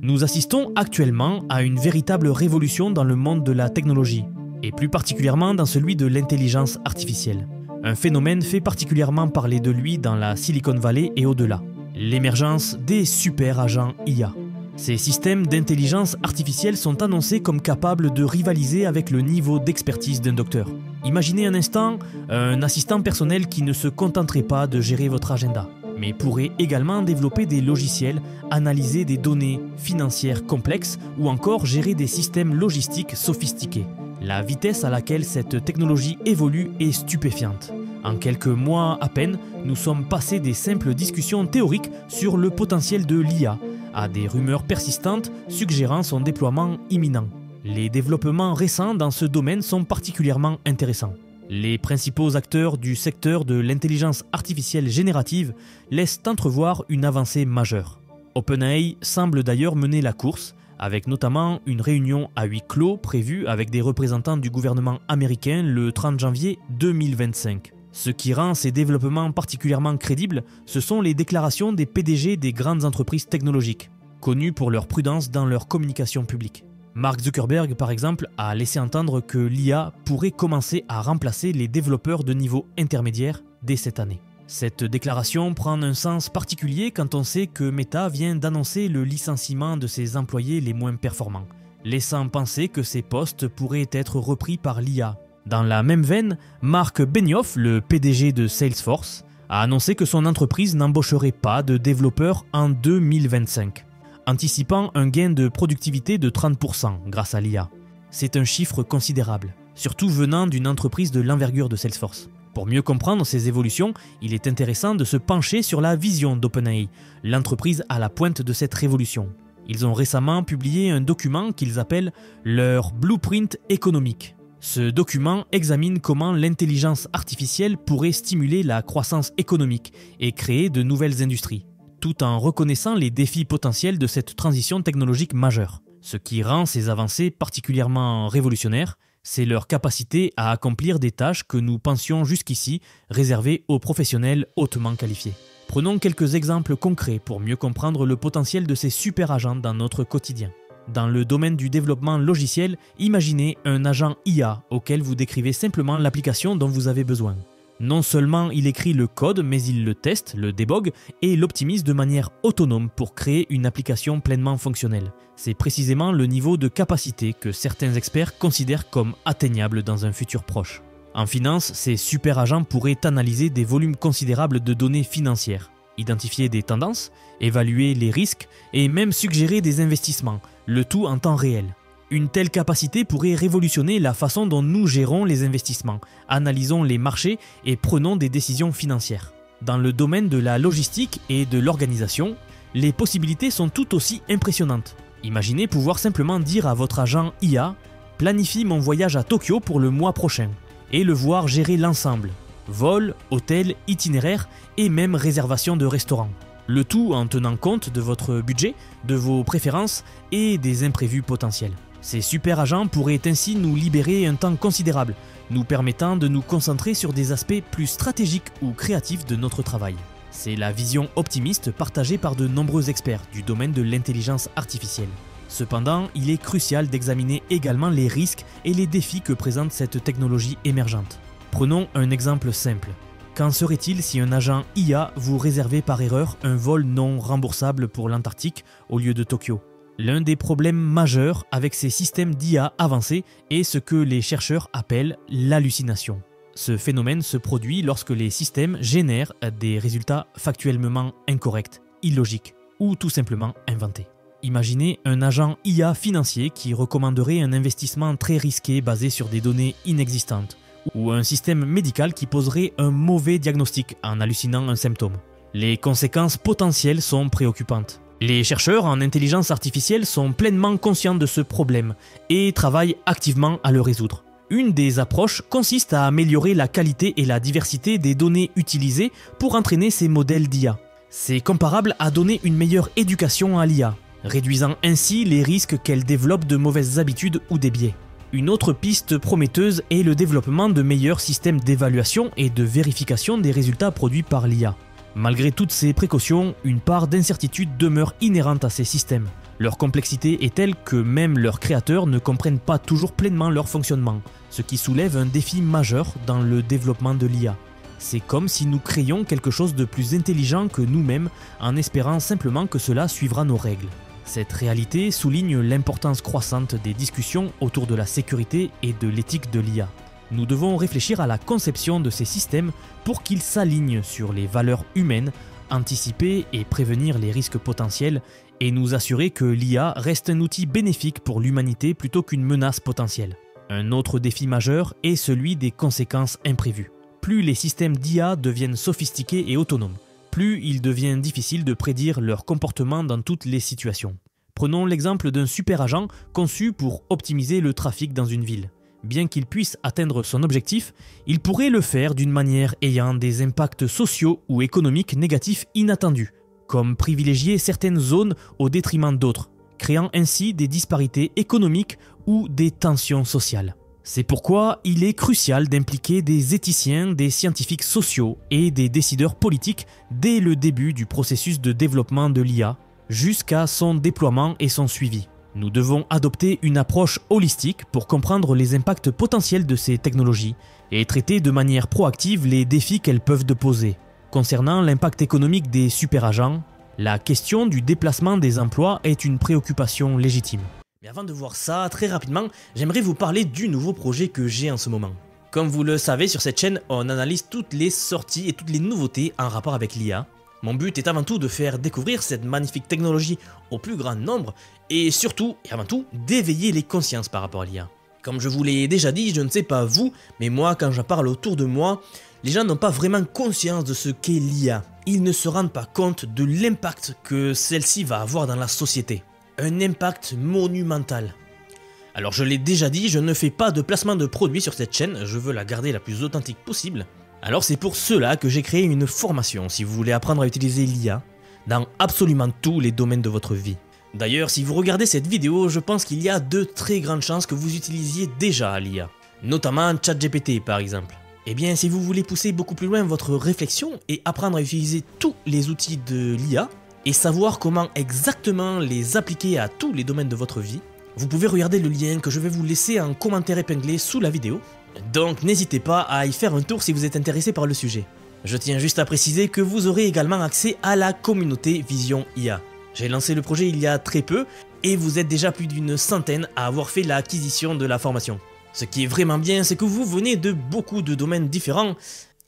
Nous assistons actuellement à une véritable révolution dans le monde de la technologie, et plus particulièrement dans celui de l'intelligence artificielle. Un phénomène fait particulièrement parler de lui dans la Silicon Valley et au-delà, l'émergence des super agents IA. Ces systèmes d'intelligence artificielle sont annoncés comme capables de rivaliser avec le niveau d'expertise d'un docteur. Imaginez un instant un assistant personnel qui ne se contenterait pas de gérer votre agenda, mais pourrait également développer des logiciels, analyser des données financières complexes ou encore gérer des systèmes logistiques sophistiqués. La vitesse à laquelle cette technologie évolue est stupéfiante. En quelques mois à peine, nous sommes passés des simples discussions théoriques sur le potentiel de l'IA à des rumeurs persistantes suggérant son déploiement imminent. Les développements récents dans ce domaine sont particulièrement intéressants. Les principaux acteurs du secteur de l'intelligence artificielle générative laissent entrevoir une avancée majeure. OpenAI semble d'ailleurs mener la course, avec notamment une réunion à huis clos prévue avec des représentants du gouvernement américain le 30 janvier 2025. Ce qui rend ces développements particulièrement crédibles, ce sont les déclarations des PDG des grandes entreprises technologiques, connues pour leur prudence dans leur communication publique. Mark Zuckerberg, par exemple, a laissé entendre que l'IA pourrait commencer à remplacer les développeurs de niveau intermédiaire dès cette année. Cette déclaration prend un sens particulier quand on sait que Meta vient d'annoncer le licenciement de ses employés les moins performants, laissant penser que ces postes pourraient être repris par l'IA. Dans la même veine, Marc Benioff, le PDG de Salesforce, a annoncé que son entreprise n'embaucherait pas de développeurs en 2025, anticipant un gain de productivité de 30% grâce à l'IA. C'est un chiffre considérable, surtout venant d'une entreprise de l'envergure de Salesforce. Pour mieux comprendre ces évolutions, il est intéressant de se pencher sur la vision d'OpenAI, l'entreprise à la pointe de cette révolution. Ils ont récemment publié un document qu'ils appellent leur blueprint économique. Ce document examine comment l'intelligence artificielle pourrait stimuler la croissance économique et créer de nouvelles industries, tout en reconnaissant les défis potentiels de cette transition technologique majeure. Ce qui rend ces avancées particulièrement révolutionnaires, c'est leur capacité à accomplir des tâches que nous pensions jusqu'ici réservées aux professionnels hautement qualifiés. Prenons quelques exemples concrets pour mieux comprendre le potentiel de ces super agents dans notre quotidien. Dans le domaine du développement logiciel, imaginez un agent IA auquel vous décrivez simplement l'application dont vous avez besoin. Non seulement il écrit le code, mais il le teste, le débogue et l'optimise de manière autonome pour créer une application pleinement fonctionnelle. C'est précisément le niveau de capacité que certains experts considèrent comme atteignable dans un futur proche. En finance, ces super agents pourraient analyser des volumes considérables de données financières, identifier des tendances, évaluer les risques et même suggérer des investissements, le tout en temps réel. Une telle capacité pourrait révolutionner la façon dont nous gérons les investissements, analysons les marchés et prenons des décisions financières. Dans le domaine de la logistique et de l'organisation, les possibilités sont tout aussi impressionnantes. Imaginez pouvoir simplement dire à votre agent IA « Planifie mon voyage à Tokyo pour le mois prochain » et le voir gérer l'ensemble. Vol, hôtel, itinéraire et même réservation de restaurant. Le tout en tenant compte de votre budget, de vos préférences et des imprévus potentiels. Ces super agents pourraient ainsi nous libérer un temps considérable, nous permettant de nous concentrer sur des aspects plus stratégiques ou créatifs de notre travail. C'est la vision optimiste partagée par de nombreux experts du domaine de l'intelligence artificielle. Cependant, il est crucial d'examiner également les risques et les défis que présente cette technologie émergente. Prenons un exemple simple. Qu'en serait-il si un agent IA vous réservait par erreur un vol non remboursable pour l'Antarctique au lieu de Tokyo? L'un des problèmes majeurs avec ces systèmes d'IA avancés est ce que les chercheurs appellent l'hallucination. Ce phénomène se produit lorsque les systèmes génèrent des résultats factuellement incorrects, illogiques ou tout simplement inventés. Imaginez un agent IA financier qui recommanderait un investissement très risqué basé sur des données inexistantes, ou un système médical qui poserait un mauvais diagnostic en hallucinant un symptôme. Les conséquences potentielles sont préoccupantes. Les chercheurs en intelligence artificielle sont pleinement conscients de ce problème et travaillent activement à le résoudre. Une des approches consiste à améliorer la qualité et la diversité des données utilisées pour entraîner ces modèles d'IA. C'est comparable à donner une meilleure éducation à l'IA, réduisant ainsi les risques qu'elle développe de mauvaises habitudes ou des biais. Une autre piste prometteuse est le développement de meilleurs systèmes d'évaluation et de vérification des résultats produits par l'IA. Malgré toutes ces précautions, une part d'incertitude demeure inhérente à ces systèmes. Leur complexité est telle que même leurs créateurs ne comprennent pas toujours pleinement leur fonctionnement, ce qui soulève un défi majeur dans le développement de l'IA. C'est comme si nous créions quelque chose de plus intelligent que nous-mêmes en espérant simplement que cela suivra nos règles. Cette réalité souligne l'importance croissante des discussions autour de la sécurité et de l'éthique de l'IA. Nous devons réfléchir à la conception de ces systèmes pour qu'ils s'alignent sur les valeurs humaines, anticiper et prévenir les risques potentiels et nous assurer que l'IA reste un outil bénéfique pour l'humanité plutôt qu'une menace potentielle. Un autre défi majeur est celui des conséquences imprévues. Plus les systèmes d'IA deviennent sophistiqués et autonomes, plus il devient difficile de prédire leur comportement dans toutes les situations. Prenons l'exemple d'un super agent conçu pour optimiser le trafic dans une ville. Bien qu'il puisse atteindre son objectif, il pourrait le faire d'une manière ayant des impacts sociaux ou économiques négatifs inattendus, comme privilégier certaines zones au détriment d'autres, créant ainsi des disparités économiques ou des tensions sociales. C'est pourquoi il est crucial d'impliquer des éthiciens, des scientifiques sociaux et des décideurs politiques dès le début du processus de développement de l'IA, jusqu'à son déploiement et son suivi. Nous devons adopter une approche holistique pour comprendre les impacts potentiels de ces technologies et traiter de manière proactive les défis qu'elles peuvent poser. Concernant l'impact économique des superagents, la question du déplacement des emplois est une préoccupation légitime. Mais avant de voir ça, très rapidement, j'aimerais vous parler du nouveau projet que j'ai en ce moment. Comme vous le savez, sur cette chaîne, on analyse toutes les sorties et toutes les nouveautés en rapport avec l'IA. Mon but est avant tout de faire découvrir cette magnifique technologie au plus grand nombre et surtout, et avant tout, d'éveiller les consciences par rapport à l'IA. Comme je vous l'ai déjà dit, je ne sais pas vous, mais moi, quand j'en parle autour de moi, les gens n'ont pas vraiment conscience de ce qu'est l'IA. Ils ne se rendent pas compte de l'impact que celle-ci va avoir dans la société. Un impact monumental. Alors je l'ai déjà dit, je ne fais pas de placement de produits sur cette chaîne, je veux la garder la plus authentique possible. Alors c'est pour cela que j'ai créé une formation si vous voulez apprendre à utiliser l'IA dans absolument tous les domaines de votre vie. D'ailleurs, si vous regardez cette vidéo, je pense qu'il y a de très grandes chances que vous utilisiez déjà l'IA, notamment ChatGPT par exemple. Eh bien, si vous voulez pousser beaucoup plus loin votre réflexion et apprendre à utiliser tous les outils de l'IA, et savoir comment exactement les appliquer à tous les domaines de votre vie, vous pouvez regarder le lien que je vais vous laisser en commentaire épinglé sous la vidéo. Donc n'hésitez pas à y faire un tour si vous êtes intéressé par le sujet. Je tiens juste à préciser que vous aurez également accès à la communauté Vision IA. J'ai lancé le projet il y a très peu et vous êtes déjà plus d'une centaine à avoir fait l'acquisition de la formation. Ce qui est vraiment bien, c'est que vous venez de beaucoup de domaines différents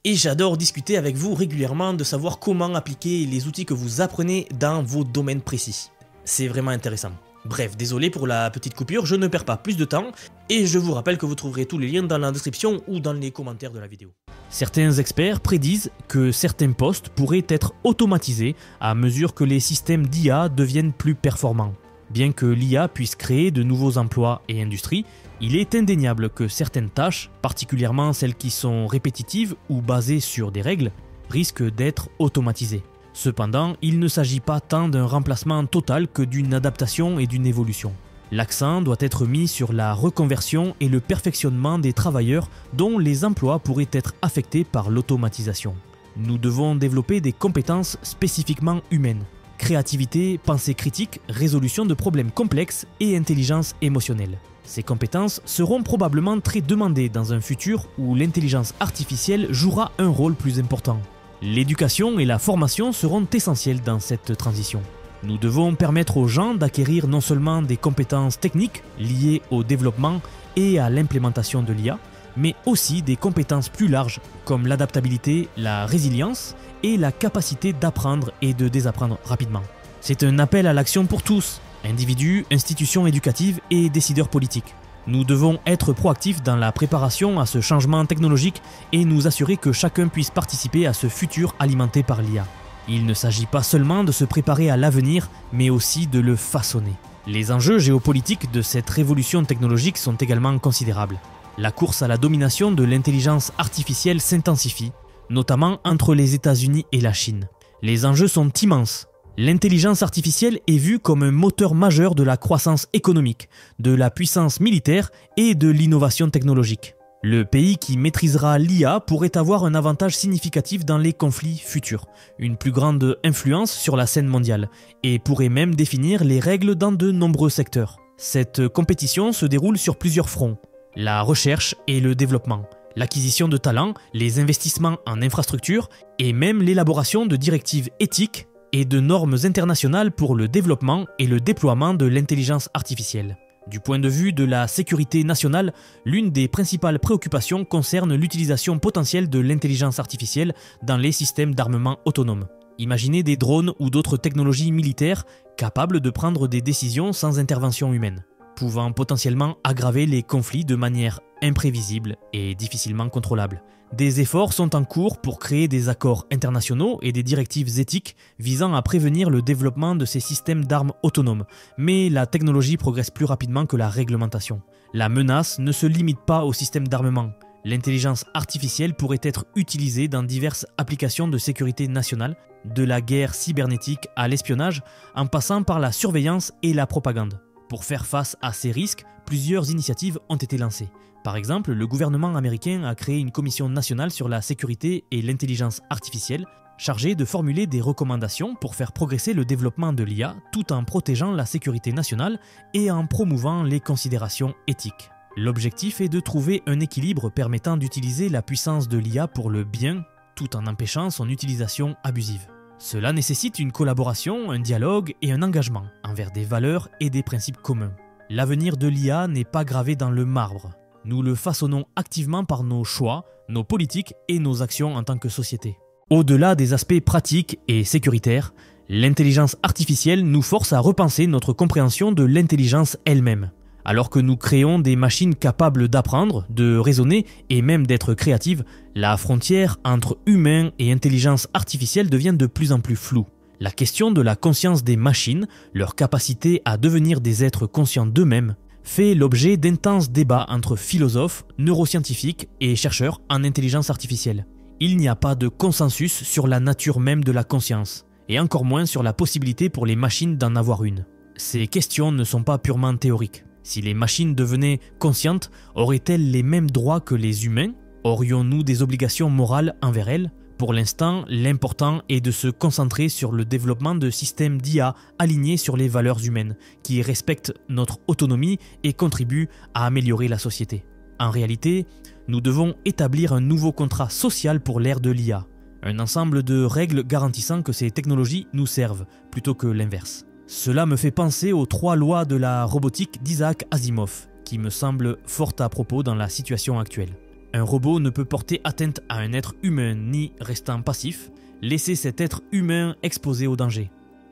et j'adore discuter avec vous régulièrement de savoir comment appliquer les outils que vous apprenez dans vos domaines précis. C'est vraiment intéressant. Bref, désolé pour la petite coupure, je ne perds pas plus de temps et je vous rappelle que vous trouverez tous les liens dans la description ou dans les commentaires de la vidéo. Certains experts prédisent que certains postes pourraient être automatisés à mesure que les systèmes d'IA deviennent plus performants. Bien que l'IA puisse créer de nouveaux emplois et industries, il est indéniable que certaines tâches, particulièrement celles qui sont répétitives ou basées sur des règles, risquent d'être automatisées. Cependant, il ne s'agit pas tant d'un remplacement total que d'une adaptation et d'une évolution. L'accent doit être mis sur la reconversion et le perfectionnement des travailleurs dont les emplois pourraient être affectés par l'automatisation. Nous devons développer des compétences spécifiquement humaines. Créativité, pensée critique, résolution de problèmes complexes et intelligence émotionnelle. Ces compétences seront probablement très demandées dans un futur où l'intelligence artificielle jouera un rôle plus important. L'éducation et la formation seront essentielles dans cette transition. Nous devons permettre aux gens d'acquérir non seulement des compétences techniques liées au développement et à l'implémentation de l'IA, mais aussi des compétences plus larges comme l'adaptabilité, la résilience et la capacité d'apprendre et de désapprendre rapidement. C'est un appel à l'action pour tous, individus, institutions éducatives et décideurs politiques. Nous devons être proactifs dans la préparation à ce changement technologique et nous assurer que chacun puisse participer à ce futur alimenté par l'IA. Il ne s'agit pas seulement de se préparer à l'avenir, mais aussi de le façonner. Les enjeux géopolitiques de cette révolution technologique sont également considérables. La course à la domination de l'intelligence artificielle s'intensifie, notamment entre les États-Unis et la Chine. Les enjeux sont immenses. L'intelligence artificielle est vue comme un moteur majeur de la croissance économique, de la puissance militaire et de l'innovation technologique. Le pays qui maîtrisera l'IA pourrait avoir un avantage significatif dans les conflits futurs, une plus grande influence sur la scène mondiale, et pourrait même définir les règles dans de nombreux secteurs. Cette compétition se déroule sur plusieurs fronts: la recherche et le développement, l'acquisition de talents, les investissements en infrastructures et même l'élaboration de directives éthiques et de normes internationales pour le développement et le déploiement de l'intelligence artificielle. Du point de vue de la sécurité nationale, l'une des principales préoccupations concerne l'utilisation potentielle de l'intelligence artificielle dans les systèmes d'armement autonomes. Imaginez des drones ou d'autres technologies militaires capables de prendre des décisions sans intervention humaine, pouvant potentiellement aggraver les conflits de manière imprévisible et difficilement contrôlable. Des efforts sont en cours pour créer des accords internationaux et des directives éthiques visant à prévenir le développement de ces systèmes d'armes autonomes, mais la technologie progresse plus rapidement que la réglementation. La menace ne se limite pas aux systèmes d'armement. L'intelligence artificielle pourrait être utilisée dans diverses applications de sécurité nationale, de la guerre cybernétique à l'espionnage, en passant par la surveillance et la propagande. Pour faire face à ces risques, plusieurs initiatives ont été lancées. Par exemple, le gouvernement américain a créé une commission nationale sur la sécurité et l'intelligence artificielle, chargée de formuler des recommandations pour faire progresser le développement de l'IA tout en protégeant la sécurité nationale et en promouvant les considérations éthiques. L'objectif est de trouver un équilibre permettant d'utiliser la puissance de l'IA pour le bien, tout en empêchant son utilisation abusive. Cela nécessite une collaboration, un dialogue et un engagement envers des valeurs et des principes communs. L'avenir de l'IA n'est pas gravé dans le marbre. Nous le façonnons activement par nos choix, nos politiques et nos actions en tant que société. Au-delà des aspects pratiques et sécuritaires, l'intelligence artificielle nous force à repenser notre compréhension de l'intelligence elle-même. Alors que nous créons des machines capables d'apprendre, de raisonner et même d'être créatives, la frontière entre humain et intelligence artificielle devient de plus en plus floue. La question de la conscience des machines, leur capacité à devenir des êtres conscients d'eux-mêmes, fait l'objet d'intenses débats entre philosophes, neuroscientifiques et chercheurs en intelligence artificielle. Il n'y a pas de consensus sur la nature même de la conscience, et encore moins sur la possibilité pour les machines d'en avoir une. Ces questions ne sont pas purement théoriques. Si les machines devenaient conscientes, auraient-elles les mêmes droits que les humains? Aurions-nous des obligations morales envers elles? Pour l'instant, l'important est de se concentrer sur le développement de systèmes d'IA alignés sur les valeurs humaines, qui respectent notre autonomie et contribuent à améliorer la société. En réalité, nous devons établir un nouveau contrat social pour l'ère de l'IA, un ensemble de règles garantissant que ces technologies nous servent, plutôt que l'inverse. Cela me fait penser aux 3 lois de la robotique d'Isaac Asimov, qui me semblent fort à propos dans la situation actuelle. Un robot ne peut porter atteinte à un être humain ni, restant passif, laisser cet être humain exposé au danger.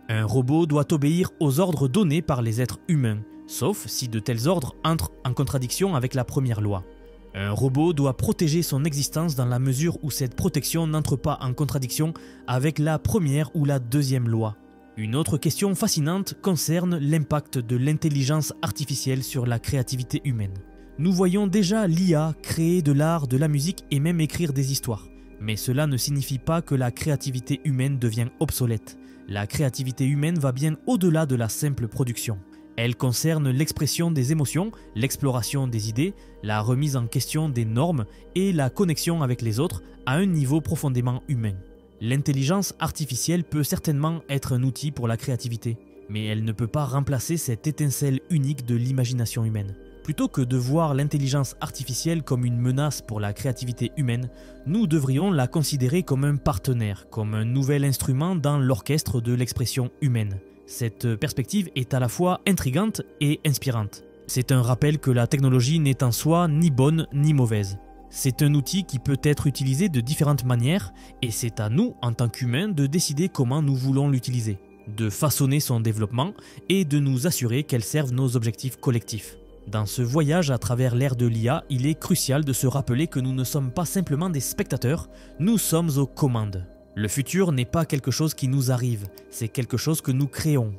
Un robot doit obéir aux ordres donnés par les êtres humains, sauf si de tels ordres entrent en contradiction avec la première loi. Un robot doit protéger son existence dans la mesure où cette protection n'entre pas en contradiction avec la première ou la deuxième loi. Une autre question fascinante concerne l'impact de l'intelligence artificielle sur la créativité humaine. Nous voyons déjà l'IA créer de l'art, de la musique et même écrire des histoires. Mais cela ne signifie pas que la créativité humaine devient obsolète. La créativité humaine va bien au-delà de la simple production. Elle concerne l'expression des émotions, l'exploration des idées, la remise en question des normes et la connexion avec les autres à un niveau profondément humain. L'intelligence artificielle peut certainement être un outil pour la créativité, mais elle ne peut pas remplacer cette étincelle unique de l'imagination humaine. Plutôt que de voir l'intelligence artificielle comme une menace pour la créativité humaine, nous devrions la considérer comme un partenaire, comme un nouvel instrument dans l'orchestre de l'expression humaine. Cette perspective est à la fois intrigante et inspirante. C'est un rappel que la technologie n'est en soi ni bonne ni mauvaise. C'est un outil qui peut être utilisé de différentes manières et c'est à nous, en tant qu'humains, de décider comment nous voulons l'utiliser, de façonner son développement et de nous assurer qu'elle serve nos objectifs collectifs. Dans ce voyage à travers l'ère de l'IA, il est crucial de se rappeler que nous ne sommes pas simplement des spectateurs, nous sommes aux commandes. Le futur n'est pas quelque chose qui nous arrive, c'est quelque chose que nous créons.